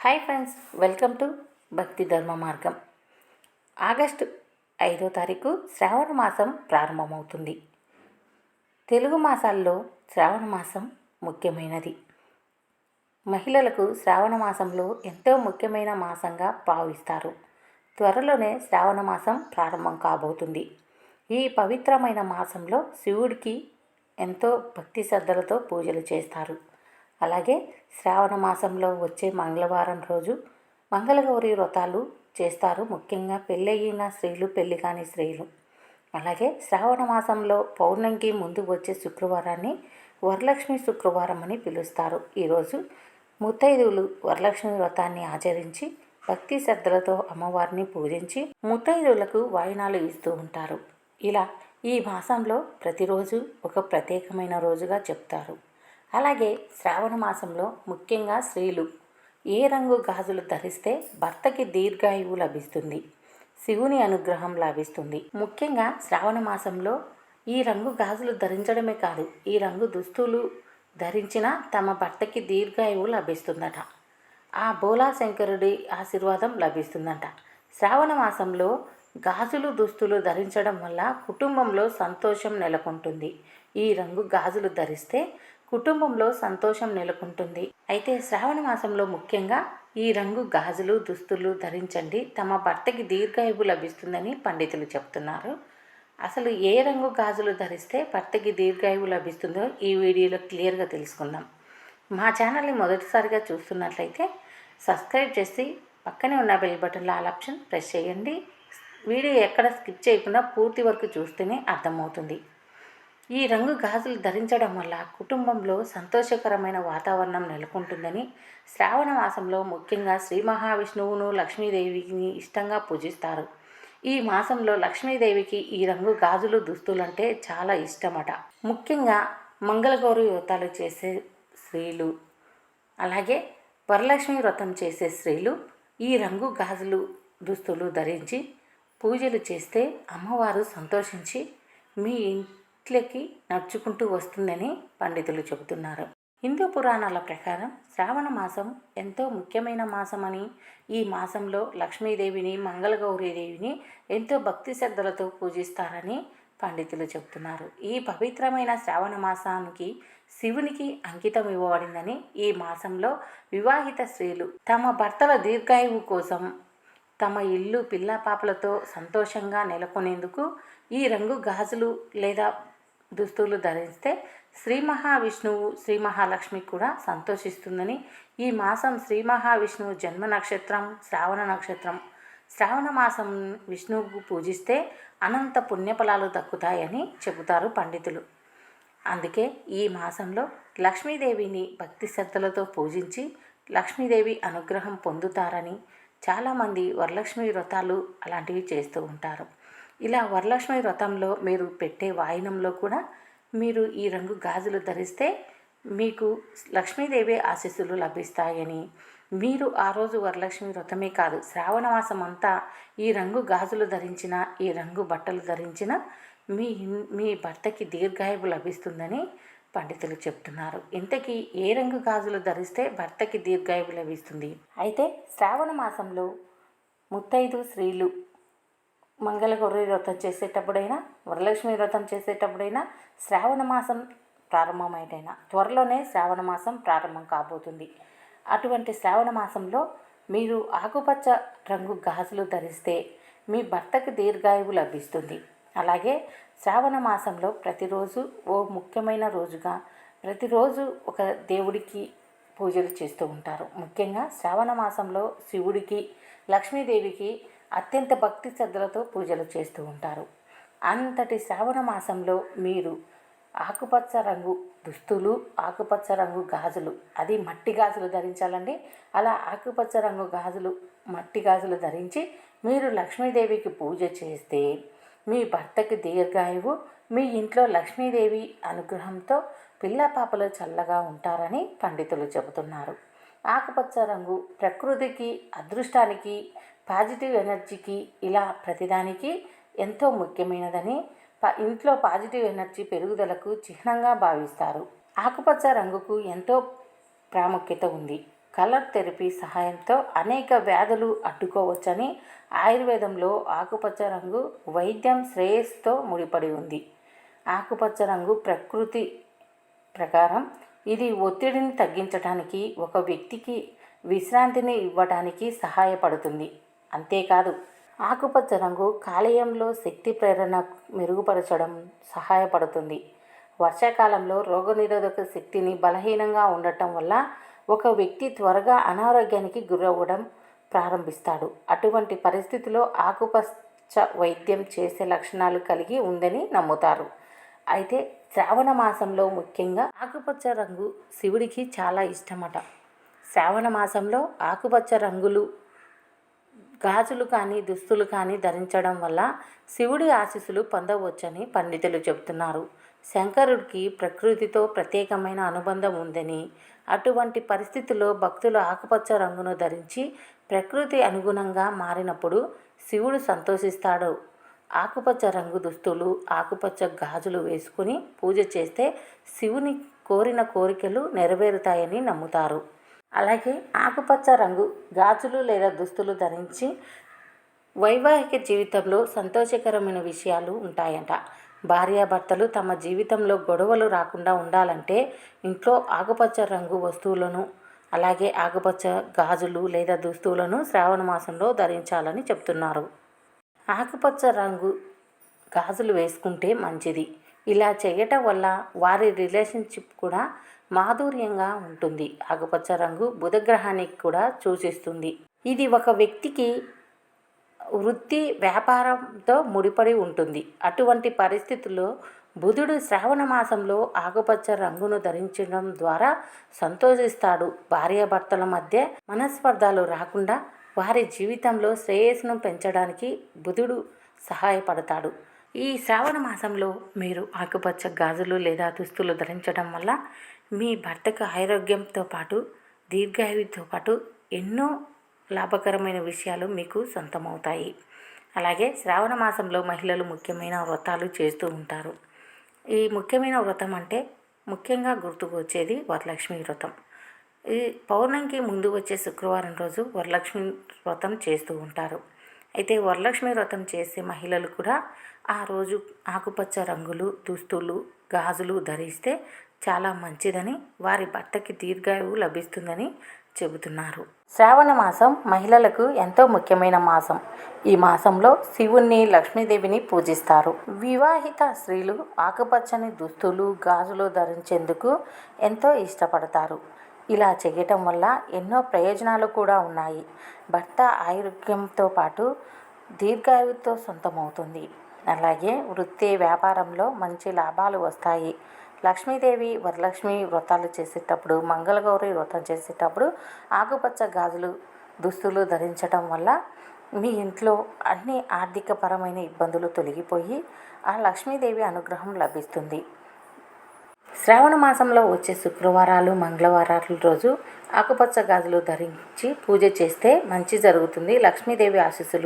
Hi friends, welcome to భక్తి ధర్మ మార్గం. ఆగస్టు 5వ తారీఖు శ్రావణ మాసం ప్రారంభమవుతుంది. తెలుగు మాసాల్లో శ్రావణ మాసం ముఖ్యమైనది. మహిళలకు శ్రావణ మాసంలో ఎంతో ముఖ్యమైన మాసంగా భావిస్తారు. త్వరలోనే శ్రావణ మాసం ప్రారంభం కాబోతుంది. ఈ పవిత్రమైన మాసంలో శివుడికి ఎంతో భక్తి శ్రద్ధలతో పూజలు చేస్తారు. అలాగే శ్రావణ మాసంలో వచ్చే మంగళవారం రోజు మంగళగౌరి వ్రతాలు చేస్తారు. ముఖ్యంగా పెళ్ళయిన స్త్రీలు, పెళ్లి కాని స్త్రీలు. అలాగే శ్రావణ మాసంలో పౌర్ణమికి ముందు వచ్చే శుక్రవారాన్ని వరలక్ష్మి శుక్రవారం అని పిలుస్తారు. ఈరోజు ముత్తైదువులు వరలక్ష్మి వ్రతాన్ని ఆచరించి భక్తి శ్రద్ధలతో అమ్మవారిని పూజించి ముత్తైదువులకు వాయినాలు ఇస్తూ ఉంటారు. ఇలా ఈ మాసంలో ప్రతిరోజు ఒక ప్రత్యేకమైన రోజుగా చెప్తారు. అలాగే శ్రావణ మాసంలో ముఖ్యంగా స్త్రీలు ఏ రంగు గాజులు ధరిస్తే భర్తకి దీర్ఘాయువు లభిస్తుంది, శివుని అనుగ్రహం లభిస్తుంది. ముఖ్యంగా శ్రావణ మాసంలో ఈ రంగు గాజులు ధరించడమే కాదు, ఈ రంగు దుస్తులు ధరించిన తమ భర్తకి దీర్ఘాయువు లభిస్తుందట. ఆ బోలా శంకరుడి ఆశీర్వాదం లభిస్తుందట. శ్రావణ మాసంలో గాజులు దుస్తులు ధరించడం వల్ల కుటుంబంలో సంతోషం నెలకొంటుంది. ఈ రంగు గాజులు ధరిస్తే కుటుంబంలో సంతోషం నెలకొంటుంది. అయితే శ్రావణ మాసంలో ముఖ్యంగా ఈ రంగు గాజులు దుస్తులు ధరించండి, తమ భర్తకి దీర్ఘాయువు లభిస్తుందని పండితులు చెప్తున్నారు. అసలు ఏ రంగు గాజులు ధరిస్తే భర్తకి దీర్ఘాయువు లభిస్తుందో ఈ వీడియోలో క్లియర్గా తెలుసుకుందాం. మా ఛానల్ని మొదటిసారిగా చూస్తున్నట్లయితే సబ్స్క్రైబ్ చేసి పక్కనే ఉన్న బెల్ బటన్లో ఆల్ ఆప్షన్ ప్రెస్ చేయండి. వీడియో ఎక్కడ స్కిప్ చేయకుండా పూర్తి వరకు చూస్తేనే అర్థమవుతుంది. ఈ రంగు గాజులు ధరించడం వల్ల కుటుంబంలో సంతోషకరమైన వాతావరణం నెలకొంటుందని, శ్రావణ మాసంలో ముఖ్యంగా శ్రీ మహావిష్ణువును లక్ష్మీదేవిని ఇష్టంగా పూజిస్తారు. ఈ మాసంలో లక్ష్మీదేవికి ఈ రంగు గాజులు దుస్తులంటే చాలా ఇష్టమట. ముఖ్యంగా మంగళగౌరి వ్రతాలు చేసే స్త్రీలు, అలాగే వరలక్ష్మి వ్రతం చేసే స్త్రీలు ఈ రంగు గాజులు దుస్తులు ధరించి పూజలు చేస్తే అమ్మవారు సంతోషించి మీ ఇంట్లోకి నడుచుకుంటూ వస్తుందని పండితులు చెబుతున్నారు. హిందూ పురాణాల ప్రకారం శ్రావణ మాసం ఎంతో ముఖ్యమైన మాసమని, ఈ మాసంలో లక్ష్మీదేవిని మంగళగౌరీదేవిని ఎంతో భక్తి శ్రద్ధలతో పూజిస్తారని పండితులు చెబుతున్నారు. ఈ పవిత్రమైన శ్రావణ మాసానికి శివునికి అంకితం ఇవ్వబడిందని, ఈ మాసంలో వివాహిత స్త్రీలు తమ భర్తల దీర్ఘాయువు కోసం తమ ఇల్లు పిల్ల పాపలతో సంతోషంగా నెలకొనేందుకు ఈ రంగు గాజులు లేదా దుస్తులు ధరిస్తే శ్రీ మహావిష్ణువు శ్రీ మహాలక్ష్మి కూడా సంతోషిస్తుందని, ఈ మాసం శ్రీ మహావిష్ణువు జన్మ నక్షత్రం శ్రావణ నక్షత్రం. శ్రావణ మాసం విష్ణువుకు పూజిస్తే అనంత పుణ్యఫలాలు దక్కుతాయని చెబుతారు పండితులు. అందుకే ఈ మాసంలో లక్ష్మీదేవిని భక్తి శ్రద్ధలతో పూజించి లక్ష్మీదేవి అనుగ్రహం పొందుతారని చాలామంది వరలక్ష్మి వ్రతాలు అలాంటివి చేస్తూ ఉంటారు. ఇలా వరలక్ష్మి వ్రతంలో మీరు పెట్టే వాయినంలో కూడా మీరు ఈ రంగు గాజులు ధరిస్తే మీకు లక్ష్మీదేవి ఆశీస్సులు లభిస్తాయని, మీరు ఆ రోజు వరలక్ష్మి వ్రతమే కాదు శ్రావణ మాసం అంతా ఈ రంగు గాజులు ధరించిన, ఈ రంగు బట్టలు ధరించిన మీ భర్తకి దీర్ఘాయువు లభిస్తుందని పండితులు చెప్తున్నారు. ఇంతకీ ఏ రంగు గాజులు ధరిస్తే భర్తకి దీర్ఘాయువు లభిస్తుంది? అయితే శ్రావణ మాసంలో ముత్తైదు స్త్రీలు మంగళగౌరి వ్రతం చేసేటప్పుడైనా, వరలక్ష్మి వ్రతం చేసేటప్పుడైనా, శ్రావణ మాసం ప్రారంభమైనా త్వరలోనే శ్రావణ మాసం ప్రారంభం కాబోతుంది. అటువంటి శ్రావణ మాసంలో మీరు ఆకుపచ్చ రంగు గాజులు ధరిస్తే మీ భర్తకి దీర్ఘాయువు లభిస్తుంది. అలాగే శ్రావణ మాసంలో ప్రతిరోజు ఓ ముఖ్యమైన రోజుగా ప్రతిరోజు ఒక దేవుడికి పూజలు చేస్తూ ఉంటారు. ముఖ్యంగా శ్రావణ మాసంలో శివుడికి లక్ష్మీదేవికి అత్యంత భక్తి శ్రద్ధలతో పూజలు చేస్తూ ఉంటారు. అంతటి శ్రావణ మాసంలో మీరు ఆకుపచ్చ రంగు దుస్తులు, ఆకుపచ్చ రంగు గాజులు, అది మట్టి గాజులు ధరించాలండి. అలా ఆకుపచ్చ రంగు గాజులు, మట్టి గాజులు ధరించి మీరు లక్ష్మీదేవికి పూజ చేస్తే మీ భర్తకి దీర్ఘాయువు, మీ ఇంట్లో లక్ష్మీదేవి అనుగ్రహంతో పిల్ల పాపలు చల్లగా ఉంటారని పండితులు చెబుతున్నారు. ఆకుపచ్చ రంగు ప్రకృతికి, అదృష్టానికి, పాజిటివ్ ఎనర్జీకి, ఇలా ప్రతిదానికి ఎంతో ముఖ్యమైనదని, ఇంట్లో పాజిటివ్ ఎనర్జీ పెరుగుదలకు చిహ్నంగా భావిస్తారు. ఆకుపచ్చ రంగుకు ఎంతో ప్రాముఖ్యత ఉంది. కలర్ థెరపీ సహాయంతో అనేక వ్యాధులు అడ్డుకోవచ్చని ఆయుర్వేదంలో ఆకుపచ్చ రంగు వైద్యం శ్రేయస్సుతో ముడిపడి ఉంది. ఆకుపచ్చ రంగు ప్రకృతి ప్రకారం ఇది ఒత్తిడిని తగ్గించడానికి, ఒక వ్యక్తికి విశ్రాంతిని ఇవ్వడానికి సహాయపడుతుంది. అంతేకాదు ఆకుపచ్చ రంగు కాలేయంలో శక్తి ప్రేరణ మెరుగుపరచడం సహాయపడుతుంది. వర్షాకాలంలో రోగనిరోధక శక్తిని బలహీనంగా ఉండటం వల్ల ఒక వ్యక్తి త్వరగా అనారోగ్యానికి గురవ్వడం ప్రారంభిస్తాడు. అటువంటి పరిస్థితిలో ఆకుపచ్చ వైద్యం చేసే లక్షణాలు కలిగి ఉందని నమ్ముతారు. అయితే శ్రావణ మాసంలో ముఖ్యంగా ఆకుపచ్చ రంగు శివుడికి చాలా ఇష్టమట. శ్రావణ మాసంలో ఆకుపచ్చ రంగులు గాజులు కానీ దుస్తులు కానీ ధరించడం వల్ల శివుడి ఆశీస్సులు పొందవచ్చని పండితులు చెబుతున్నారు. శంకరుడికి ప్రకృతితో ప్రత్యేకమైన అనుబంధం ఉందని, అటువంటి పరిస్థితుల్లో భక్తులు ఆకుపచ్చ రంగును ధరించి ప్రకృతి అనుగుణంగా మారినప్పుడు శివుడు సంతోషిస్తాడు. ఆకుపచ్చ రంగు దుస్తులు, ఆకుపచ్చ గాజులు వేసుకుని పూజ చేస్తే శివుని కోరిన కోరికలు నెరవేరుతాయని నమ్ముతారు. అలాగే ఆకుపచ్చ రంగు గాజులు లేదా దుస్తులు ధరించి వైవాహిక జీవితంలో సంతోషకరమైన విషయాలు ఉంటాయంట. భార్యాభర్తలు తమ జీవితంలో గొడవలు రాకుండా ఉండాలంటే ఇంట్లో ఆకుపచ్చ రంగు వస్తువులను, అలాగే ఆకుపచ్చ గాజులు లేదా దుస్తువులను శ్రావణ మాసంలో ధరించాలని చెప్తున్నారు. ఆకుపచ్చ రంగు గాజులు వేసుకుంటే మంచిది. ఇలా చేయటం వల్ల వారి రిలేషన్షిప్ కూడా మాధుర్యంగా ఉంటుంది. ఆకుపచ్చ రంగు బుధగ్రహానికి కూడా సూచిస్తుంది. ఇది ఒక వ్యక్తికి వృత్తి వ్యాపారంతో ముడిపడి ఉంటుంది. అటువంటి పరిస్థితుల్లో బుధుడు శ్రావణ మాసంలో ఆకుపచ్చ రంగును ధరించడం ద్వారా సంతోషిస్తాడు. భార్యాభర్తల మధ్య మనస్పర్ధాలు రాకుండా వారి జీవితంలో శ్రేయస్సును పెంచడానికి బుధుడు సహాయపడతాడు. ఈ శ్రావణ మాసంలో మీరు ఆకుపచ్చ గాజులు లేదా దుస్తులు ధరించడం వల్ల మీ భర్తకు ఆరోగ్యంతో పాటు దీర్ఘాయువుతో పాటు ఎన్నో లాభకరమైన విషయాలు మీకు సొంతమవుతాయి. అలాగే శ్రావణ మాసంలో మహిళలు ముఖ్యమైన వ్రతాలు చేస్తూ ఉంటారు. ఈ ముఖ్యమైన వ్రతం అంటే ముఖ్యంగా గుర్తుకు వచ్చేది వరలక్ష్మి వ్రతం. ఈ పౌర్ణమికి ముందు వచ్చే శుక్రవారం రోజు వరలక్ష్మి వ్రతం చేస్తూ ఉంటారు. అయితే వరలక్ష్మి వ్రతం చేసే మహిళలు కూడా ఆ రోజు ఆకుపచ్చ రంగులు దుస్తులు గాజులు ధరిస్తే చాలా మంచిదని, వారి భర్తకి దీర్ఘాయువు లభిస్తుందని చెబుతున్నారు. శ్రావణ మాసం మహిళలకు ఎంతో ముఖ్యమైన మాసం. ఈ మాసంలో శివుణ్ణి, లక్ష్మీదేవిని పూజిస్తారు. వివాహిత స్త్రీలు ఆకుపచ్చని దుస్తులు గాజులు ధరించేందుకు ఎంతో ఇష్టపడతారు. ఇలా చేయటం వల్ల ఎన్నో ప్రయోజనాలు కూడా ఉన్నాయి. భర్త ఆరోగ్యంతో పాటు దీర్ఘాయువుతో సొంతమవుతుంది. అలాగే వృత్తి వ్యాపారంలో మంచి లాభాలు వస్తాయి. లక్ష్మీదేవి వరలక్ష్మి వ్రతాలు చేసేటప్పుడు, మంగళగౌరి వ్రతం చేసేటప్పుడు ఆకుపచ్చ గాజులు దుస్తులు ధరించడం వల్ల మీ ఇంట్లో అన్ని ఆర్థికపరమైన ఇబ్బందులు తొలగిపోయి ఆ లక్ష్మీదేవి అనుగ్రహం లభిస్తుంది. శ్రావణ మాసంలో వచ్చే శుక్రవారాలు మంగళవారాల రోజు ఆకుపచ్చ గాజులు ధరించి పూజ చేస్తే మంచి జరుగుతుంది. లక్ష్మీదేవి ఆశీస్సులు